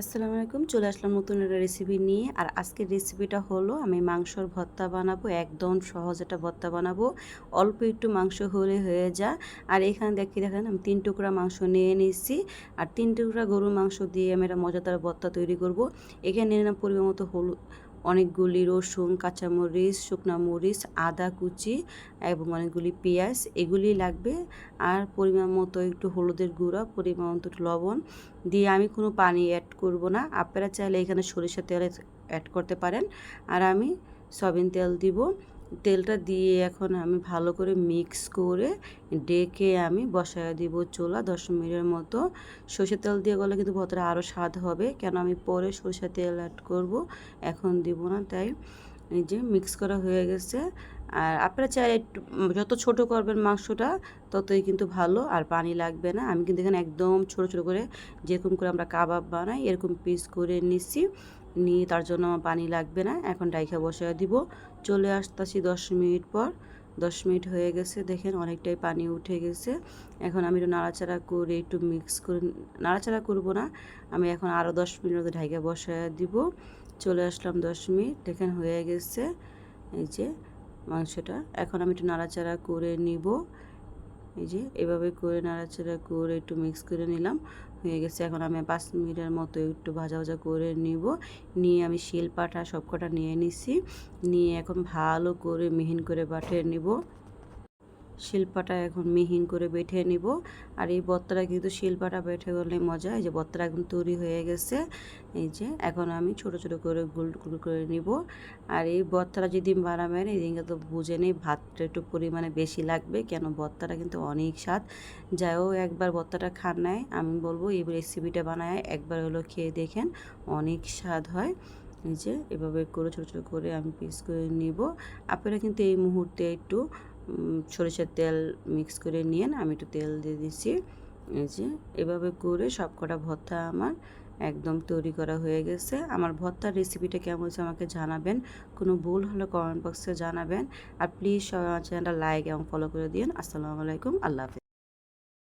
আসসালামু আলাইকুম, চলে আসলাম নতুন একটা রেসিপি নিয়ে। আর আজকের রেসিপিটা হলো আমি মাংসর ভর্তা বানাবো। একদম সহজ একটা ভর্তা বানাবো, অল্প একটু মাংস হলে হয়ে যায়। আর এখানে দেখেন আমি 3 টুকরা মাংস নিয়ে নিচ্ছি। আর 3 টুকরা গরুর মাংস দিয়ে আমি একটা মজাদার ভর্তা তৈরি করব। এখানে নিয়ে নিলাম পরিমাণ মতো হলুদ, অনেকগুলি রসুন, কাঁচামরিচ, শুকনা মরিচ, আদা কুচি এবং অনেকগুলি পেঁয়াজ, এগুলি লাগবে। আর পরিমাণ মতো একটু হলুদের গুঁড়া, পরিমাণ মতো লবণ দিয়ে আমি কোনো পানি অ্যাড করব না। আপনারা চাইলে এখানে সরিষার তেল অ্যাড করতে পারেন। আর আমি সয়াবিন তেল দিব। তেলটা দিয়ে এখন আমি ভালো করে মিক্স করে ডেকে আমি বসায় দিব চুলা 10 মিনিটের মতো। সরষের তেল দিয়ে গেলে কিন্তু ভর্তাটা আরও স্বাদ হবে, কেন আমি পরে সরষের তেল অ্যাড করব, এখন দিব না। তাই এই যে মিক্স করা হয়ে গেছে। আর আপনারা চাইলে একটু যত ছোট করবেন মাংসটা ততই কিন্তু ভালো, আর পানি লাগবে না। আমি কিন্তু এখানে একদম ছোট ছোট করে, যেরকম করে আমরা কাবাব বানাই এরকম পিস করে নিচ্ছি, নিয়ে তার জন্য আমার পানি লাগবে না। এখন ডাইখা বসায় দিব। চলে আসতেছি 10 মিনিট পর। 10 মিনিট হয়ে গেছে, দেখেন অনেকটাই পানি উঠে গেছে। এখন আমি একটু নাড়াচাড়া করে একটু মিক্স করে, নাড়াচাড়া করব না, আমি এখন আরও 10 মিনিট মতো ঢাইকা বসায় দিব। চলে আসলাম 10 মিনিট, দেখেন হয়ে গেছে এই যে মাংসটা। এখন আমি একটু নাড়াচাড়া করে নিব। এই যে এভাবে করে নাড়াচাড়া করে একটু মিক্স করে নিলাম, হয়ে গেছে। এখন আমি 5 মিনিটের মতো একটু ভাজা ভাজা করে নিব। নিয়ে আমি শিলপাটা সবকটা নিয়ে নিছি, নিয়ে এখন ভালো করে মিহিন করে বাটিয়ে নিব। শিলপাটা এখন মিহিন করে বেটে নিব। আর এই ভর্তাটা কিন্তু শিলপাটা বেটে গেলে মজা। এই যে ভর্তাটা এখন তৈরি হয়ে গেছে। এই যে এখন আমি ছোট ছোট করে গোল গোল করে নিব। আর এই ভর্তাটা যদি বানাবেন এই দিনকে তো বুঝে নেই, ভাতটা একটু পরিমাণে বেশি লাগবে, কেন ভর্তাটা কিন্তু অনেক স্বাদ। যাইও একবার ভর্তাটা খান নাই, আমি বলবো এই রেসিপিটা বানায় একবার হলো খেয়ে দেখেন, অনেক স্বাদ হয়। এই যে এভাবে করে ছোটো ছোটো করে আমি পিস করে নিব। আপনারা কিন্তু এই মুহূর্তে একটু সরিষার তেল মিক্স করে নিয়েন, আমি একটু তেল দিয়ে দিচ্ছি। এই যে এভাবে করে সব কটা ভর্তা আমার একদম তৈরি করা হয়ে গেছে। আমার ভর্তার রেসিপিটা কেমন হচ্ছে আমাকে জানাবেন, কোনো ভুল হলে কমেন্ট বক্সে জানাবেন। আর প্লিজ সবাই আমার চ্যানেলটা লাইক এবং ফলো করে দিন। আসসালামু আলাইকুম, আল্লাহ হাফেজ।